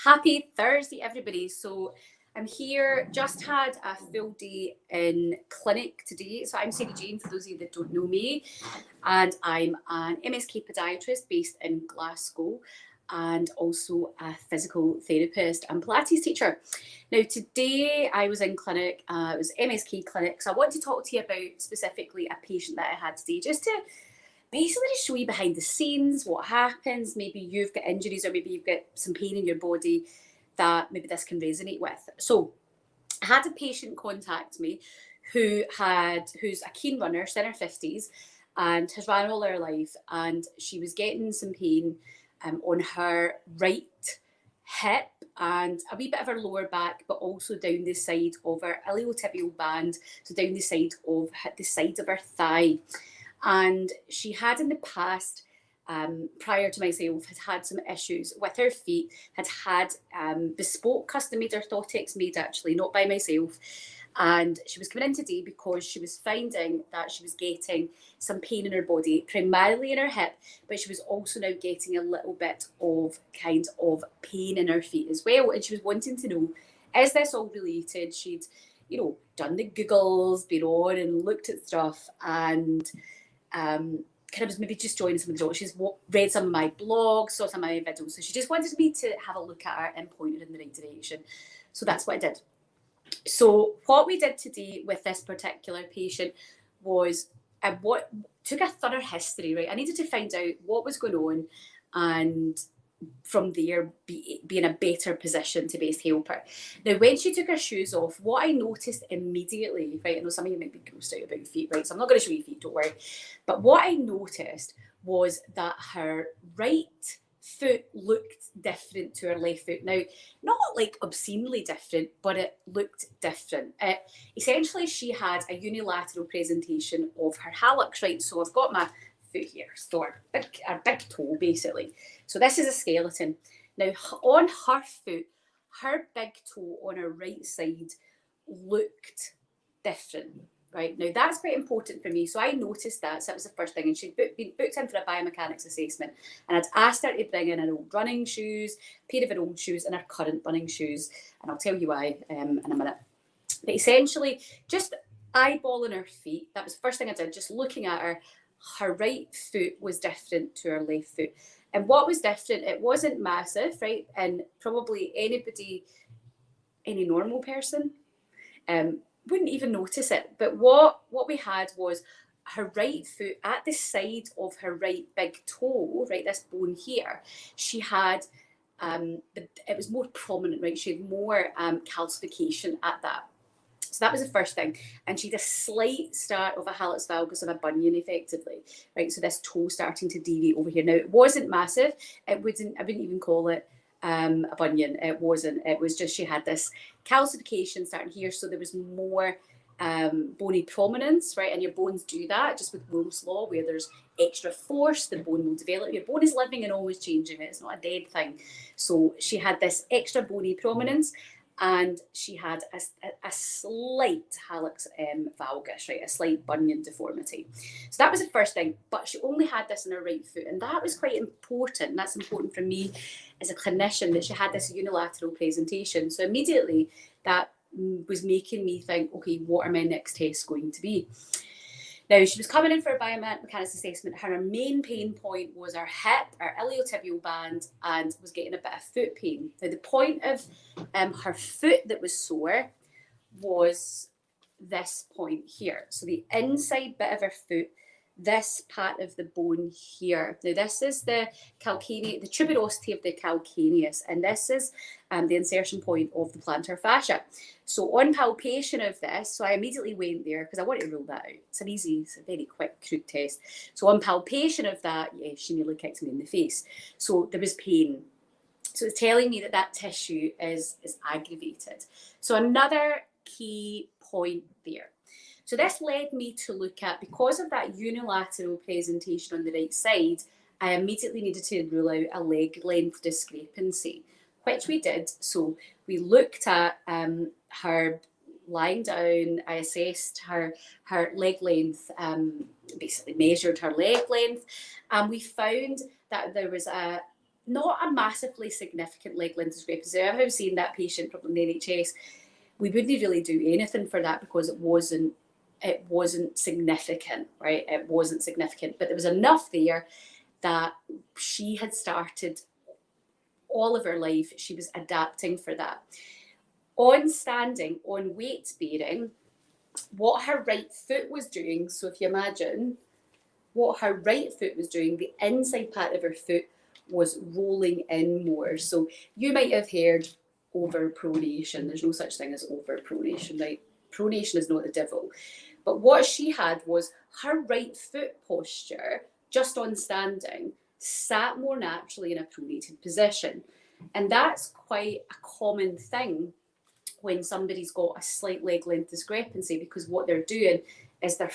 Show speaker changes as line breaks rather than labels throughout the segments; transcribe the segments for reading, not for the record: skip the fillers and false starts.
Happy Thursday, everybody. So I'm here, just had a full day in clinic today. So I'm Sadie Jane, for those of you that don't know me, and I'm an MSK Podiatrist based in Glasgow and also a physical therapist and Pilates teacher. Now, today I was in clinic, it was MSK clinic, so I want to talk to you about specifically a patient that I had today, just to basically just show you behind the scenes what happens. Maybe you've got injuries or maybe you've got some pain in your body that maybe this can resonate with. So I had a patient contact me who's a keen runner, she's in her 50s and has ran all her life, and she was getting some pain on her right hip and a wee bit of her lower back, but also down the side of her iliotibial band, so down the side of her thigh. And she had in the past, prior to myself, had some issues with her feet, had bespoke custom-made orthotics made, actually, not by myself. And she was coming in today because she was finding that she was getting some pain in her body, primarily in her hip, but she was also now getting a little bit of kind of pain in her feet as well. And she was wanting to know, is this all related? She'd, done the Googles, been on and looked at stuff, and kind of was maybe just joining some of the dots. She's read some of my blogs, saw some of my videos, so she just wanted me to have a look at her and point her in the right direction. So that's what I did. So what we did today with this particular patient was took a thorough history, right? I needed to find out what was going on, and from there be in a better position to best help her. Now, when she took her shoes off, what I noticed immediately, right, I know some of you might be grossed out about feet, right, so I'm not going to show you feet, don't worry, but what I noticed was that her right foot looked different to her left foot. Now, not like obscenely different, but it looked different. Essentially, she had a unilateral presentation of her hallux, right? So I've got my foot here, so our big toe, basically. So this is a skeleton. Now, on her foot, her big toe on her right side looked different. Right, now that's quite important for me. So I noticed that. So that was the first thing. And she'd been booked in for a biomechanics assessment. And I'd asked her to bring in her old running shoes, a pair of her old shoes, and her current running shoes. And I'll tell you why in a minute. But essentially, just eyeballing her feet, that was the first thing I did, just looking at her. Her right foot was different to her left foot. And what was different, it wasn't massive, right? And probably any normal person, wouldn't even notice it. But what we had was her right foot at the side of her right big toe, right, this bone here, she had, it was more prominent, right? She had more calcification at that. So that was the first thing. And she had a slight start of a hallux valgus of a bunion, effectively, right? So this toe starting to deviate over here. Now, it wasn't massive. I wouldn't even call it a bunion. It wasn't. It was just she had this calcification starting here. So there was more bony prominence, right? And your bones do that just with Wolff's Law, where there's extra force, the bone will develop. Your bone is living and always changing. It's not a dead thing. So she had this extra bony prominence, and she had a slight hallux valgus, right, a slight bunion deformity. So that was the first thing, but she only had this in her right foot, and that was quite important. And that's important for me as a clinician, that she had this unilateral presentation. So immediately that was making me think, okay, what are my next tests going to be? Now, she was coming in for a biomechanics assessment. Her main pain point was her hip, her iliotibial band, and was getting a bit of foot pain. Now, the point of her foot that was sore was this point here. So the inside bit of her foot, this part of the bone here. Now, this is the calcaneus, the tuberosity of the calcaneus, and this is the insertion point of the plantar fascia. So on palpation of this, so I immediately went there because I wanted to rule that out. It's a very quick, crude test. So on palpation of that, yeah, she nearly kicked me in the face. So there was pain. So it's telling me that tissue is aggravated. So another key point there. So this led me to look at, because of that unilateral presentation on the right side, I immediately needed to rule out a leg length discrepancy, which we did. So we looked at her lying down. I assessed her leg length, basically measured her leg length, and we found that there was a not a massively significant leg length discrepancy. If I was seeing that patient from the NHS, we wouldn't really do anything for that because it wasn't significant, right? It wasn't significant, but there was enough there that she had started all of her life. She was adapting for that. On standing, on weight bearing, what her right foot was doing, so if you imagine what her right foot was doing, the inside part of her foot was rolling in more. So you might have heard overpronation. There's no such thing as overpronation, right? Pronation is not the devil. But what she had was her right foot posture, just on standing, sat more naturally in a pronated position. And that's quite a common thing when somebody's got a slight leg length discrepancy, because what they're doing is they're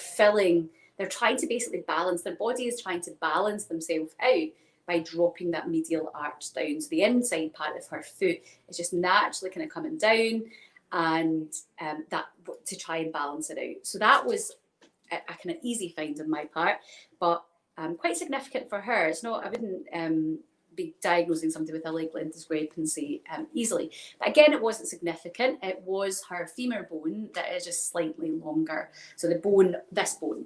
trying to basically balance, their body is trying to balance themselves out by dropping that medial arch down. So the inside part of her foot is just naturally kind of coming down, and that to try and balance it out. So that was a kind of easy find on my part, but quite significant for her. It's not, I wouldn't be diagnosing somebody with a leg length discrepancy easily. But again, it wasn't significant. It was her femur bone that is just slightly longer. So the bone, this bone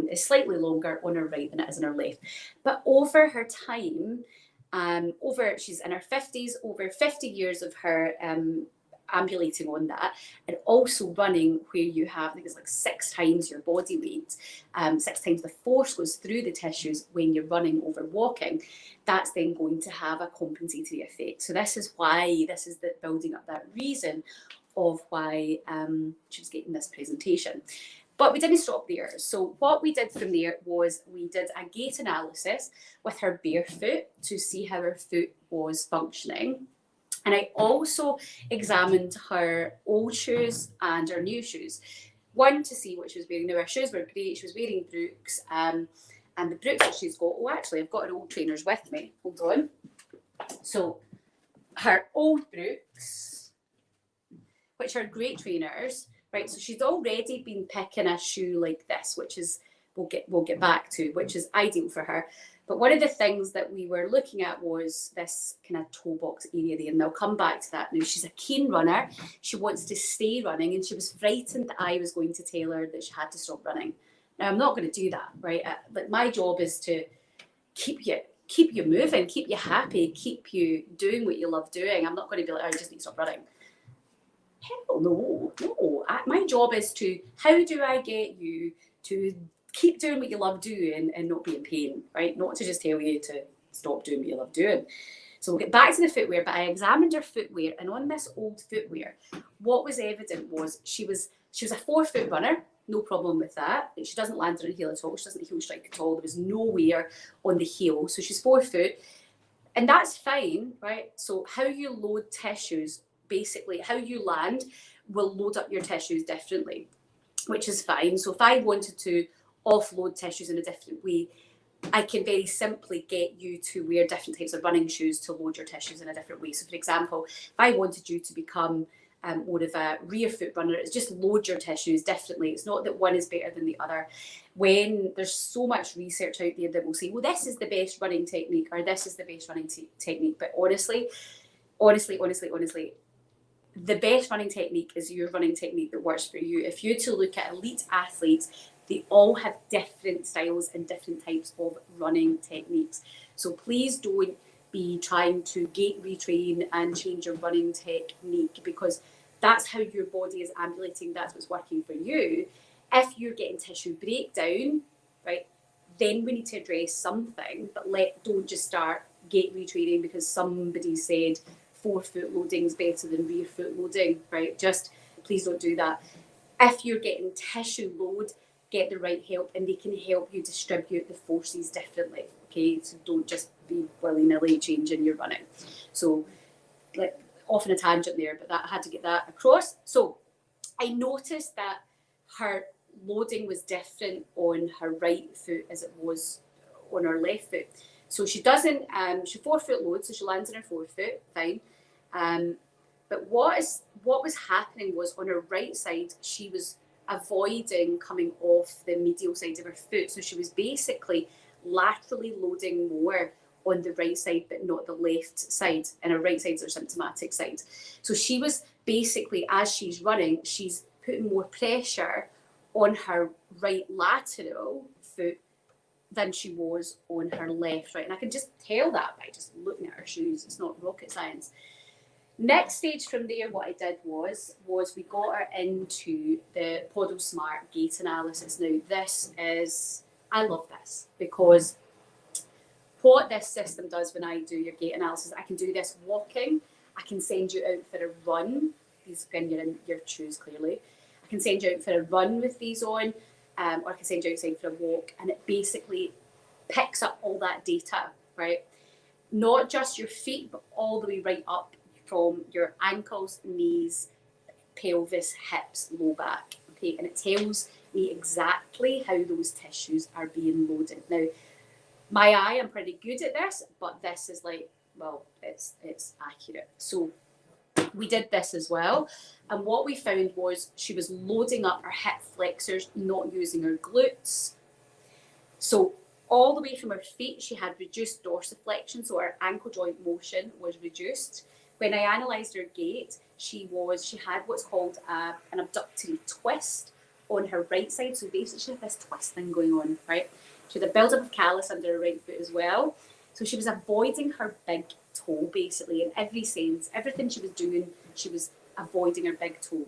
is slightly longer on her right than it is on her left. But over her time, she's in her 50s, over 50 years of her ambulating on that, and also running where you have, I think it's like 6 times your body weight, 6 times the force goes through the tissues when you're running over walking, that's then going to have a compensatory effect. So this is the building up that reason of why she was getting this presentation. But we didn't stop there. So what we did from there was we did a gait analysis with her bare foot to see how her foot was functioning. And I also examined her old shoes and her new shoes. One, to see what she was wearing. Now, her shoes were great. She was wearing Brooks. And the Brooks that she's got, actually, I've got her old trainers with me. Hold on. So her old Brooks, which are great trainers, right? So she's already been picking a shoe like this, which is, we'll get back to, which is ideal for her. But one of the things that we were looking at was this kind of toe box area there, and I'll come back to that now. She's a keen runner. She wants to stay running, and she was frightened that I was going to tell her that she had to stop running. Now, I'm not going to do that, right? But my job is to keep you moving, keep you happy, keep you doing what you love doing. I'm not going to be like, oh, I just need to stop running. Hell no. My job is to, how do I get you to keep doing what you love doing and not be in pain, right? Not to just tell you to stop doing what you love doing. So we'll get back to the footwear, but I examined her footwear, and on this old footwear, what was evident was she was a 4-foot runner, no problem with that. She doesn't land on her heel at all. She doesn't heel strike at all. There was nowhere on the heel. So she's 4 foot, and that's fine, right? So how you load tissues, basically how you land, will load up your tissues differently, which is fine. So if I wanted to offload tissues in a different way, I can very simply get you to wear different types of running shoes to load your tissues in a different way. So for example, if I wanted you to become more of a rear foot runner, it's just load your tissues differently. It's not that one is better than the other. When there's so much research out there that will say, well, this is the best running technique, or this is the best running technique. But honestly, the best running technique is your running technique that works for you. If you're to look at elite athletes, they all have different styles and different types of running techniques. So please don't be trying to gait retrain and change your running technique, because that's how your body is ambulating. That's what's working for you. If you're getting tissue breakdown, right, then we need to address something, but don't just start gait retraining because somebody said 4-foot loading is better than rear foot loading, right? Just please don't do that. If you're getting tissue load, get the right help, and they can help you distribute the forces differently, okay? So don't just be willy-nilly changing your running. So, like, off on a tangent there, but I had to get that across. So I noticed that her loading was different on her right foot as it was on her left foot. So she doesn't, she 4-foot load, so she lands on her 4-foot, fine. But what was happening was on her right side, she was avoiding coming off the medial side of her foot. So she was basically laterally loading more on the right side, but not the left side. And her right side's her symptomatic side. So she was basically, as she's running, she's putting more pressure on her right lateral foot than she was on her left, right? And I can just tell that by just looking at her shoes. It's not rocket science. Next stage from there, what I did was we got her into the PodoSmart gait analysis. Now, I love this, because what this system does when I do your gait analysis, I can do this walking, I can send you out for a run. These, when you're in your shoes, clearly. I can send you out for a run with these on, or I can send you outside for a walk, and it basically picks up all that data, right? Not just your feet, but all the way right up from your ankles, knees, pelvis, hips, low back, okay? And it tells me exactly how those tissues are being loaded. Now, my eye, I'm pretty good at this, but this is like, well, it's accurate. So we did this as well. And what we found was she was loading up her hip flexors, not using her glutes. So all the way from her feet, she had reduced dorsiflexion, so her ankle joint motion was reduced. When I analysed her gait, she had what's called an abductory twist on her right side. So basically she had this twisting going on, right? She had a build-up of callus under her right foot as well. So she was avoiding her big toe, basically, in every sense. Everything she was doing, she was avoiding her big toe.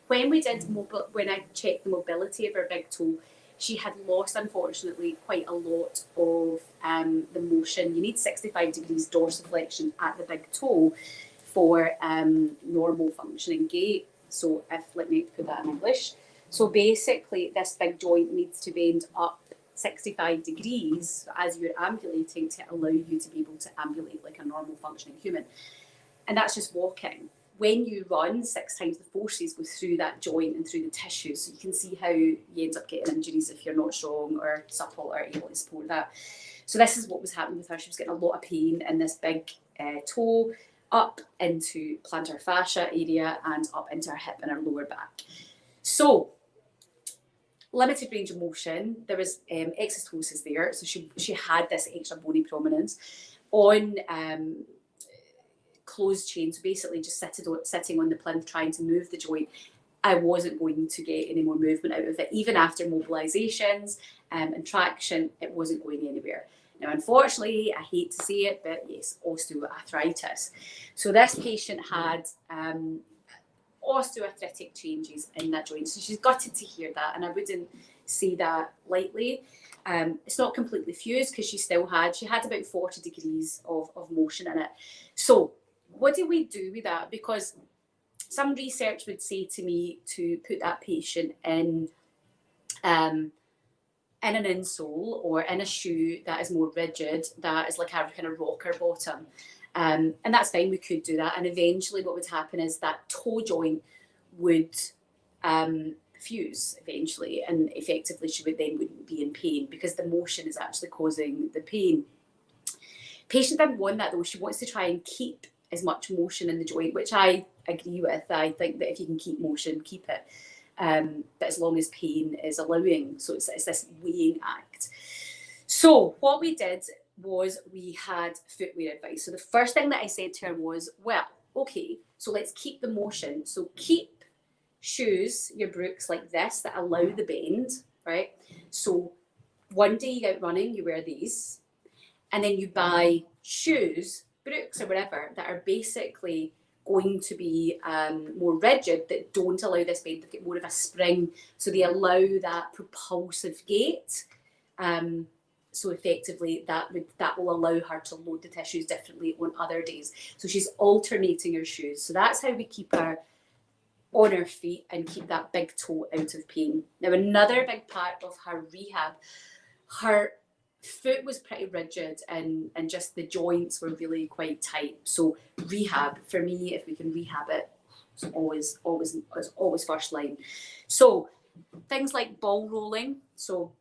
When I checked the mobility of her big toe, she had lost, unfortunately, quite a lot of the motion. You need 65 degrees dorsiflexion at the big toe for normal functioning gait. So let me put that in English. So basically, this big joint needs to bend up 65 degrees as you're ambulating to allow you to be able to ambulate like a normal functioning human. And that's just walking. When you run, 6 times the forces go through that joint and through the tissues. So you can see how you end up getting injuries if you're not strong or supple or able to support that. So this is what was happening with her. She was getting a lot of pain in this big toe, up into plantar fascia area and up into her hip and her lower back. So limited range of motion. There was exostosis there. So she had this extra bony prominence on closed chain, so basically just sitting on the plinth trying to move the joint. I wasn't going to get any more movement out of it. Even after mobilizations and traction, it wasn't going anywhere. Now, unfortunately, I hate to say it, but yes, osteoarthritis. So this patient had osteoarthritic changes in that joint. So she's gutted to hear that, and I wouldn't say that lightly. It's not completely fused because she had about 40 degrees of motion in it. So what do we do with that? Because some research would say to me to put that patient in an insole or in a shoe that is more rigid, that is like a kind of rocker bottom. And that's fine, we could do that. And eventually what would happen is that toe joint would fuse eventually, and effectively she wouldn't be in pain because the motion is actually causing the pain. Patient didn't want that though. She wants to try and keep as much motion in the joint, which I agree with. I think that if you can keep motion, keep it. But as long as pain is allowing. So it's this weighing act. So what we did was we had footwear advice. So the first thing that I said to her was, well, okay, so let's keep the motion. So keep shoes, your Brooks like this that allow the bend, right? So one day you go out running, you wear these, and then you buy shoes, Brooks or whatever, that are basically going to be more rigid, that don't allow this bend, to get more of a spring, so they allow that propulsive gait. So effectively that will allow her to load the tissues differently on other days. So she's alternating her shoes. So that's how we keep her on her feet and keep that big toe out of pain. Now, another big part of her rehab, her foot was pretty rigid and just the joints were really quite tight. So rehab, for me, if we can rehab it, it's always first line. So things like ball rolling. So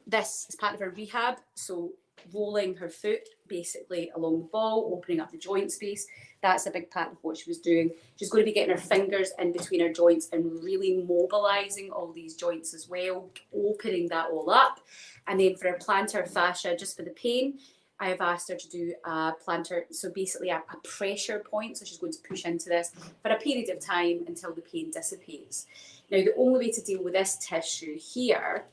this is part of her rehab. So rolling her foot basically along the ball, opening up the joint space. That's a big part of what she was doing. She's going to be getting her fingers in between her joints and really mobilizing all these joints as well, opening that all up. And then for her plantar fascia, just for the pain, I have asked her to do a plantar, so basically a pressure point. So she's going to push into this for a period of time until the pain dissipates. Now, the only way to deal with this tissue here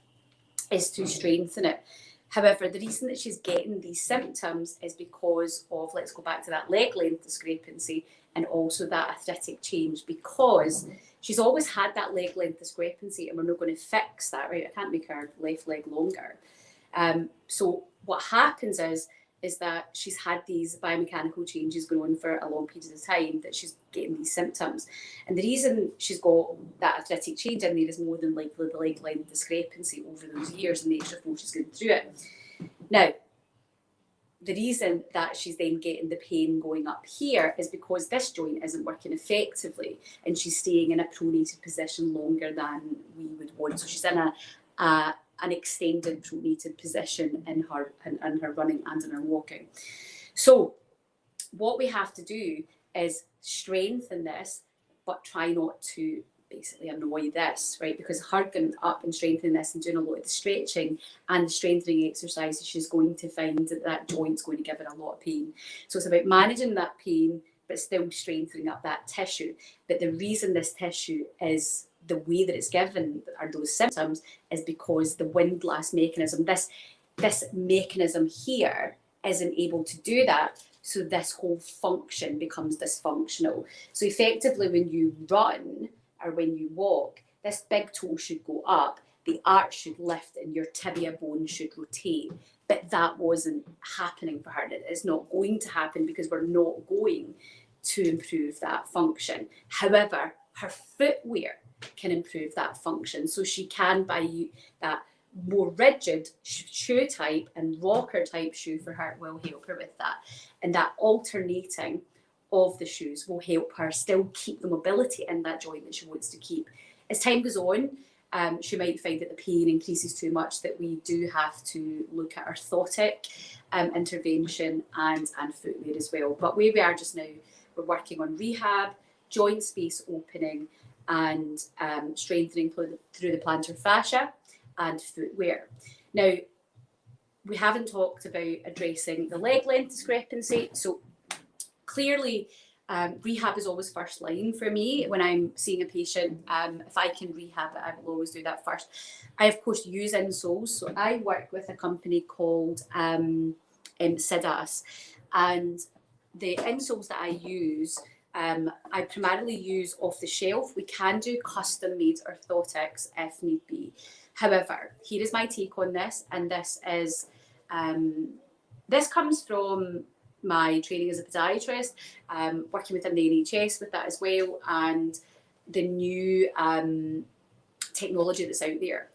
is to strengthen it. However, the reason that she's getting these symptoms is because of, let's go back to that leg length discrepancy and also that arthritic change, because she's always had that leg length discrepancy, and we're not going to fix that, right? I can't make her left leg longer. So what happens is that she's had these biomechanical changes going on for a long period of time, that she's getting these symptoms. And the reason she's got that arthritic change in there is more than likely the leg length discrepancy over those years and the extra force she's going through it. Now, the reason that she's then getting the pain going up here is because this joint isn't working effectively, and she's staying in a pronated position longer than we would want. So she's in an extended pronated position in her running and in her walking. So what we have to do is strengthen this, but try not to basically annoy this, right? Because her going up and strengthening this and doing a lot of the stretching and the strengthening exercises, she's going to find that that joint's going to give her a lot of pain. So it's about managing that pain, but still strengthening up that tissue. But the reason this tissue is the way that it's given, or those symptoms, is because the windlass mechanism, this mechanism here isn't able to do that. So this whole function becomes dysfunctional. So effectively, when you run or when you walk, this big toe should go up, the arch should lift, and your tibia bone should rotate. But that wasn't happening for her. It's not going to happen because we're not going to improve that function. However, her footwear can improve that function. So she can buy that more rigid shoe type and rocker type shoe for her, will help her with that. And that alternating of the shoes will help her still keep the mobility in that joint that she wants to keep. As time goes on, she might find that the pain increases too much, that we do have to look at orthotic intervention and footwear as well. But where we are just now, we're working on rehab, joint space opening, and strengthening through the plantar fascia and footwear. Now, we haven't talked about addressing the leg length discrepancy. So clearly, rehab is always first line for me when I'm seeing a patient. If I can rehab it, I will always do that first. I, of course, use insoles. So I work with a company called Sidas, and the insoles that I use, I primarily use off the shelf. We can do custom made orthotics if need be. However, here is my take on this, and this is this comes from my training as a podiatrist, working within the NHS with that as well, and the new technology that's out there.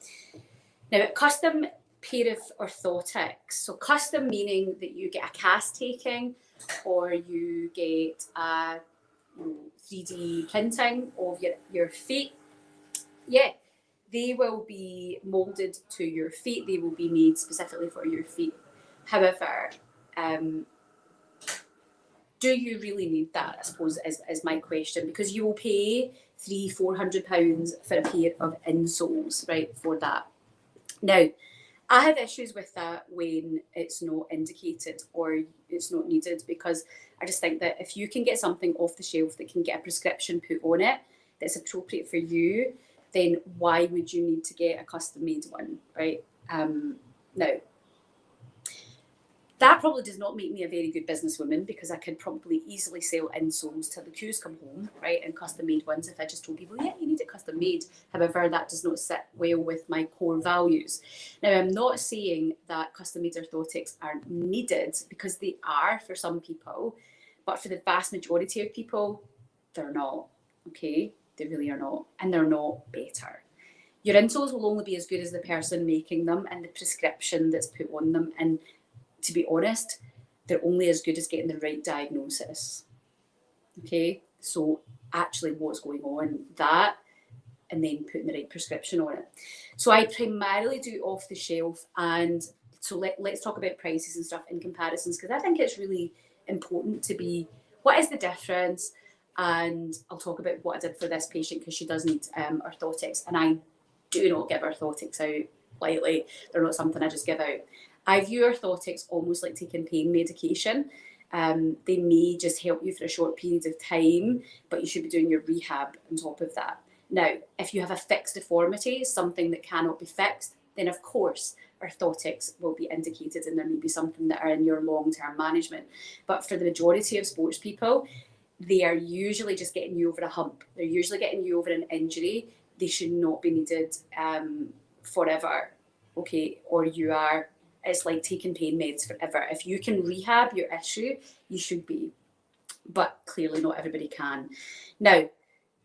Now, a custom pair of orthotics, so custom meaning that you get a cast taking or you get a 3D printing of your feet. Yeah, they will be molded to your feet. They will be made specifically for your feet. However, do you really need that, I suppose, is my question, because you will pay £300-400 for a pair of insoles, right, for that. Now, I have issues with that when it's not indicated or it's not needed, because I just think that if you can get something off the shelf that can get a prescription put on it that's appropriate for you, then why would you need to get a custom made one, right? Now, that probably does not make me a very good businesswoman, because I could probably easily sell insoles till the queues come home, right, and custom made ones if I just told people, yeah, you need it custom made. However, that does not sit well with my core values. Now, I'm not saying that custom made orthotics aren't needed, because they are for some people, but for the vast majority of people, they're not, okay? They really are not, and they're not better. Your insoles will only be as good as the person making them and the prescription that's put on them, and to be honest, they're only as good as getting the right diagnosis. Okay, so actually what's going on, that, and then putting the right prescription on it. So I primarily do off the shelf, and so let's talk about prices and stuff in comparisons, because I think it's really important to be, what is the difference? And I'll talk about what I did for this patient, because she does need orthotics, and I do not give orthotics out lightly. They're not something I just give out. I view orthotics almost like taking pain medication. They may just help you for a short period of time, but you should be doing your rehab on top of that. Now, if you have a fixed deformity, something that cannot be fixed, then of course orthotics will be indicated, and there may be something that are in your long-term management. But for the majority of sports people, they are usually just getting you over a hump. They're usually getting you over an injury. They should not be needed forever, okay? Or it's like taking pain meds forever. If you can rehab your issue, you should be. But clearly not everybody can. Now,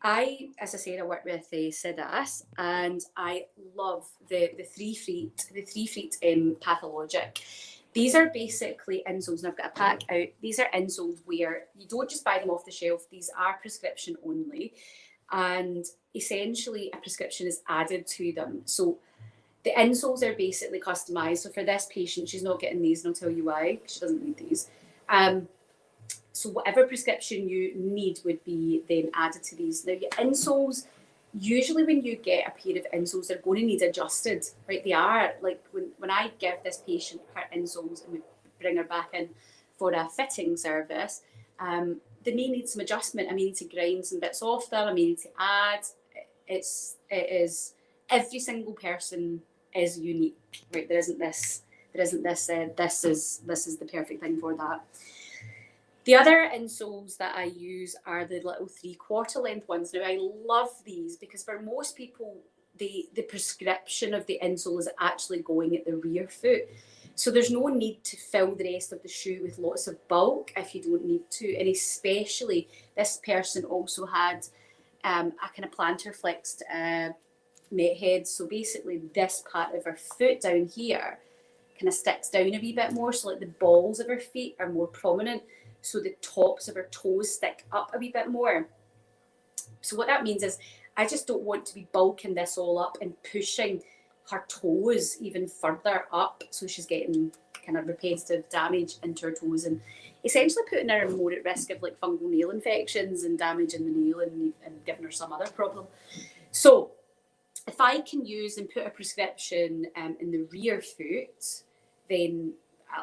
as I said, I work with Siddhas, and I love the 3 feet pathologic. These are basically insoles, and I've got a pack out. These are insoles where you don't just buy them off the shelf. These are prescription only, and essentially a prescription is added to them. So the insoles are basically customized. So for this patient, she's not getting these, and I'll tell you why. She doesn't need these. So whatever prescription you need would be then added to these. Now, your insoles, usually when you get a pair of insoles, they're going to need adjusted, right? They are. Like when I give this patient her insoles and we bring her back in for a fitting service, they may need some adjustment. I may need to grind some bits off them. I may need to add. It is every single person is unique, right? There isn't this. This is the perfect thing for that. The other insoles that I use are the little 3/4 length ones. Now, I love these because for most people, the prescription of the insole is actually going at the rear foot. So there's no need to fill the rest of the shoe with lots of bulk if you don't need to. And especially, this person also had a kind of plantar flexed met head. So basically, this part of her foot down here kind of sticks down a wee bit more. So like the balls of her feet are more prominent. So the tops of her toes stick up a wee bit more. So what that means is I just don't want to be bulking this all up and pushing her toes even further up. So she's getting kind of repetitive damage into her toes and essentially putting her more at risk of like fungal nail infections and damage in the nail and giving her some other problem. So if I can use and put a prescription in the rear foot, then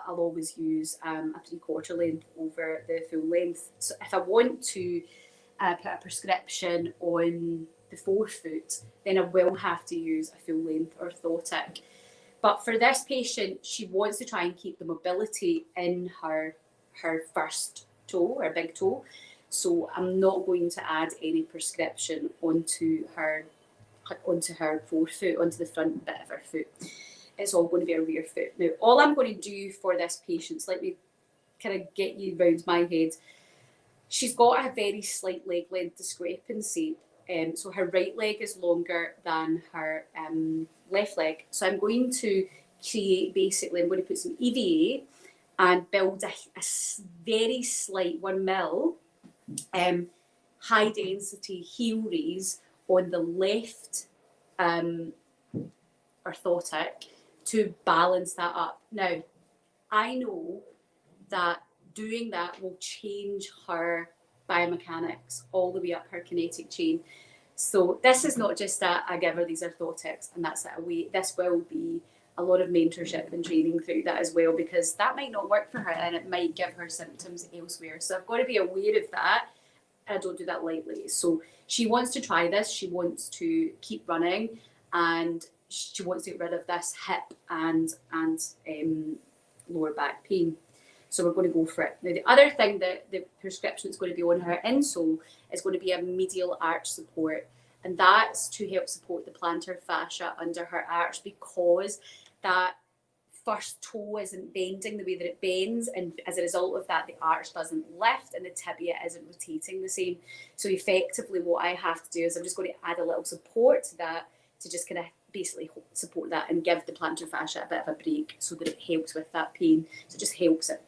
I'll always use a 3/4 length over the full length. So if I want to put a prescription on the forefoot, then I will have to use a full length orthotic. But for this patient, she wants to try and keep the mobility in her first toe, her big toe. So I'm not going to add any prescription onto her forefoot, onto the front bit of her foot. It's all going to be a rear foot. Now, all I'm going to do for this patient, so let me kind of get you round my head. She's got a very slight leg length discrepancy. So her right leg is longer than her left leg. So I'm going to I'm going to put some EVA and build a very slight 1 mil high density heel raise on the left orthotic to balance that up. Now, I know that doing that will change her biomechanics all the way up her kinetic chain. So this is not just I give her these orthotics and that's it away. This will be a lot of mentorship and training through that as well, because that might not work for her and it might give her symptoms elsewhere. So I've got to be aware of that. I don't do that lightly. So she wants to try this. She wants to keep running and she wants to get rid of this hip and lower back pain. So we're going to go for it. Now, the other thing that the prescription is going to be on her insole is going to be a medial arch support. And that's to help support the plantar fascia under her arch, because that first toe isn't bending the way that it bends. And as a result of that, the arch doesn't lift and the tibia isn't rotating the same. So effectively what I have to do is I'm just going to add a little support to that to just kind of basically support that and give the plantar fascia a bit of a break so that it helps with that pain. So it just helps it.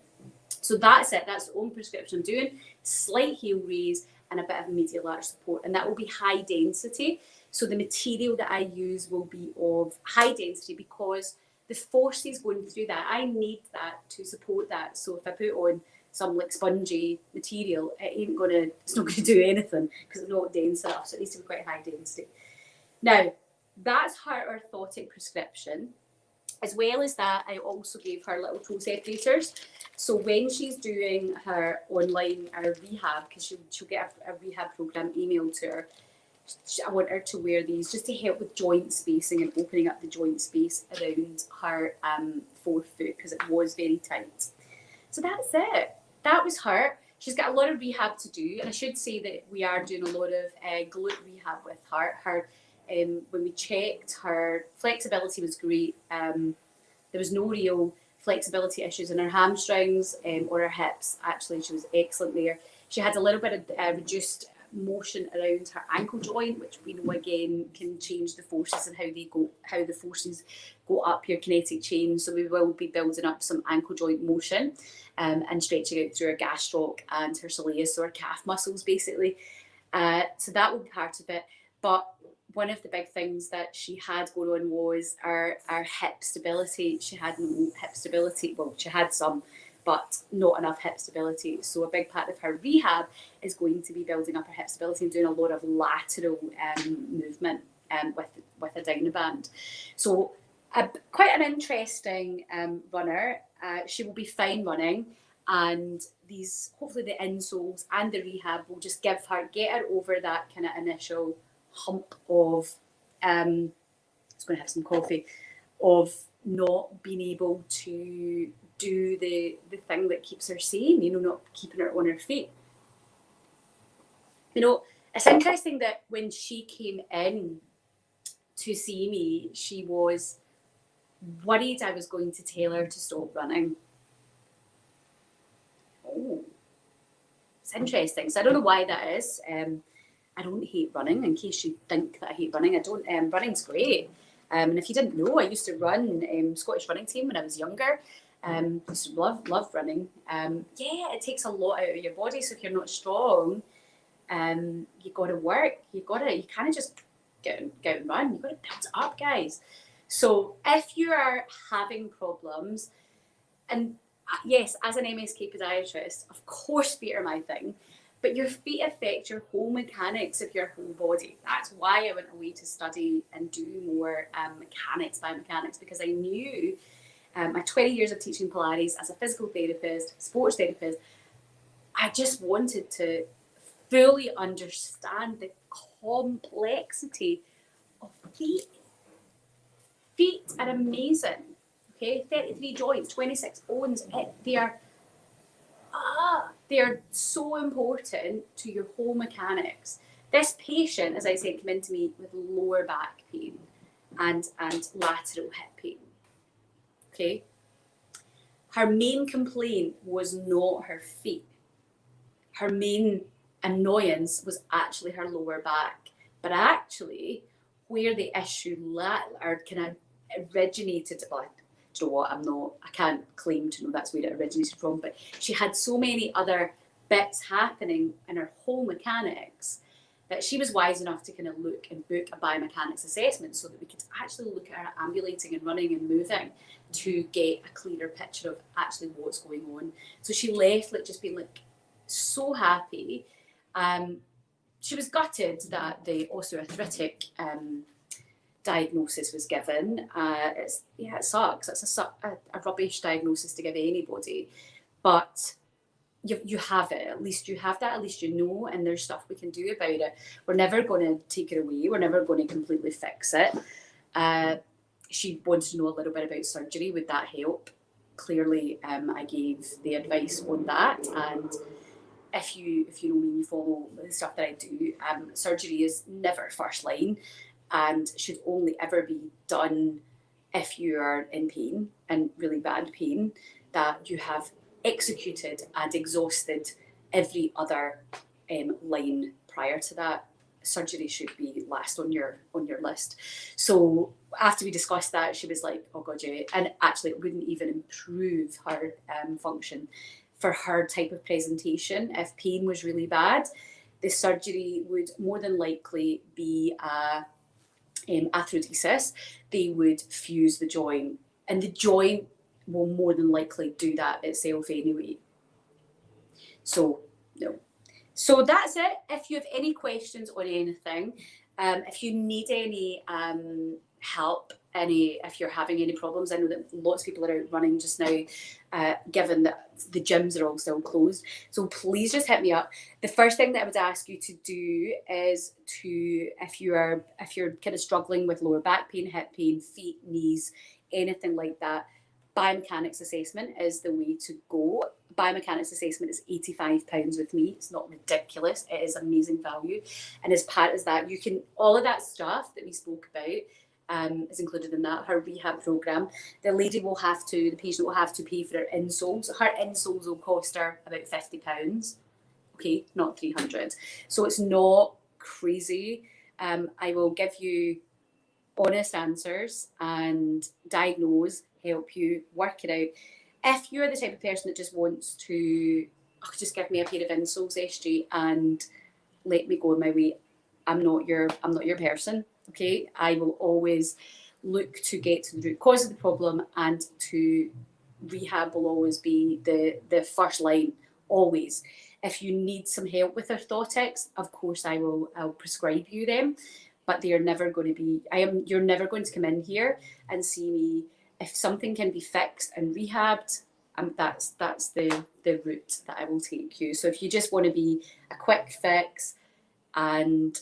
So that's it. That's the only prescription I'm doing. Slight heel raise and a bit of medial arch support. And that will be high density. So the material that I use will be of high density because the forces going through that, I need that to support that. So if I put on some like spongy material, it's not gonna do anything because it's not dense enough. So it needs to be quite high density. Now, that's her orthotic prescription. As well as that, I also gave her little toe separators. So when she's doing her online rehab, because she'll get a rehab program emailed to her, I want her to wear these just to help with joint spacing and opening up the joint space around her forefoot, because it was very tight. So that's it. That was her. She's got a lot of rehab to do, and I should say that we are doing a lot of glute rehab with her. When we checked, her flexibility was great. There was no real flexibility issues in her hamstrings or her hips. Actually, she was excellent there. She had a little bit of reduced motion around her ankle joint, which we know again can change the forces and how the forces go up your kinetic chain. So we will be building up some ankle joint motion and stretching out through her gastroc and her soleus, so her calf muscles basically. So that will be part of it. But one of the big things that she had going on was our hip stability. She had no hip stability. Well, she had some, but not enough hip stability. So a big part of her rehab is going to be building up her hip stability and doing a lot of lateral movement with a Dynaband. So quite an interesting runner. She will be fine running, and these, hopefully the insoles and the rehab will just get her over that kind of initial hump of just going to have some coffee, of not being able to do the thing that keeps her sane, not keeping her on her feet. It's interesting that when she came in to see me, she was worried I was going to tell her to stop running. Oh, it's interesting. So I don't know why that is. I don't hate running, in case you think that I hate running. I don't. Running's great. And if you didn't know, I used to run Scottish running team when I was younger. Just love running. It takes a lot out of your body. So if you're not strong, you got to work. You can't just get out and run. You got to build it up, guys. So if you are having problems, and yes, as an MSK podiatrist, of course feet are my thing, but your feet affect your whole mechanics of your whole body. That's why I went away to study and do more biomechanics, because I knew my 20 years of teaching Pilates as a physical therapist, sports therapist, I just wanted to fully understand the complexity of feet. Feet are amazing. Okay, 33 joints, 26 bones. They are so important to your whole mechanics. This patient, as I said, came into me with lower back pain and lateral hip pain. Okay, her main complaint was not her feet. Her main annoyance was actually her lower back. But actually, where the issue originated, well, do you know what, I can't claim to know that's where it originated from, but she had so many other bits happening in her whole mechanics that she was wise enough to kind of look and book a biomechanics assessment so that we could actually look at her ambulating and running and moving to get a clearer picture of actually what's going on. So she left just being so happy. She was gutted that the osteoarthritic diagnosis was given. It sucks. It's a rubbish diagnosis to give anybody, but you have it. At least you have that. At least you know, and there's stuff we can do about it. We're never going to take it away. We're never going to completely fix it. She wanted to know a little bit about surgery. Would that help? Clearly, I gave the advice on that. And if you know me and you follow the stuff that I do, surgery is never first line and should only ever be done if you are in pain, and really bad pain, that you have executed and exhausted every other line prior to that. Surgery should be last on your list. So after we discussed that, she was like, oh god, yeah. And actually it wouldn't even improve her function for her type of presentation. If pain was really bad, the surgery would more than likely be arthrodesis. They would fuse the joint, and the joint will more than likely do that itself anyway. So no. So that's it. If you have any questions on anything, if you need any help if you're having any problems. I know that lots of people are out running just now, given that the gyms are all still closed. So please just hit me up. The first thing that I would ask you to do is if you're kind of struggling with lower back pain, hip pain, feet, knees, anything like that, biomechanics assessment is the way to go. Biomechanics assessment is £85 with me. It's not ridiculous. It is amazing value. And as part of that, you can, all of that stuff that we spoke about is included in that, her rehab program. The patient will have to pay for her insoles. Her insoles will cost her about £50. Okay, not 300. So it's not crazy. I will give you honest answers and diagnose, help you work it out. If you're the type of person that just wants to just give me a pair of insoles, SG, and let me go on my way, I'm not your person. Okay, I will always look to get to the root cause of the problem, and to rehab will always be the first line, always. If you need some help with orthotics, of course I'll prescribe you them, but they are never going to be, you're never going to come in here and see me. If something can be fixed and rehabbed, that's the route that I will take you. So if you just want to be a quick fix and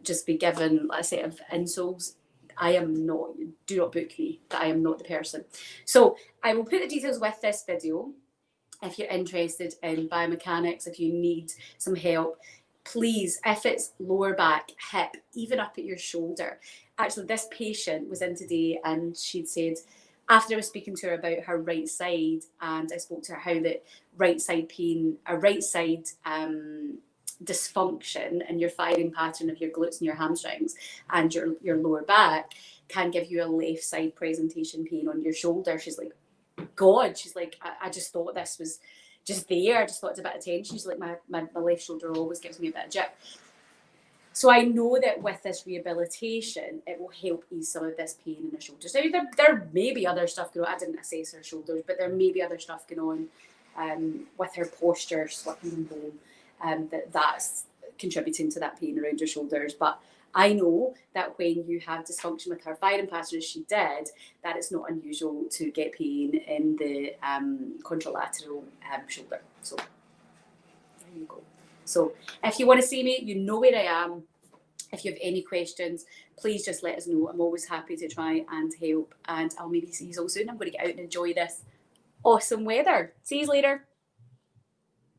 just be given a set of insoles, do not book me, that I am not the person. So I will put the details with this video. If you're interested in biomechanics, if you need some help, please, if it's lower back, hip, even up at your shoulder. Actually, this patient was in today and she'd said, after I was speaking to her about her right side, and I spoke to her how that right side pain, a right side dysfunction in your firing pattern of your glutes and your hamstrings and your lower back can give you a left side presentation pain on your shoulder. She's like, God, she's like, I just thought this was just there. I just thought it's a bit of tension. She's like, my left shoulder always gives me a bit of jip. So I know that with this rehabilitation, it will help ease some of this pain in the shoulders. Now, there may be other stuff going on. I didn't assess her shoulders, but there may be other stuff going on with her posture, slipping and bone, that's contributing to that pain around her shoulders. But I know that when you have dysfunction with her firing pattern, as she did, that it's not unusual to get pain in the contralateral shoulder. So there you go. So if you want to see me, you know where I am. If you have any questions, please just let us know. I'm always happy to try and help, and I'll maybe see you all soon. I'm going to get out and enjoy this awesome weather. See you later.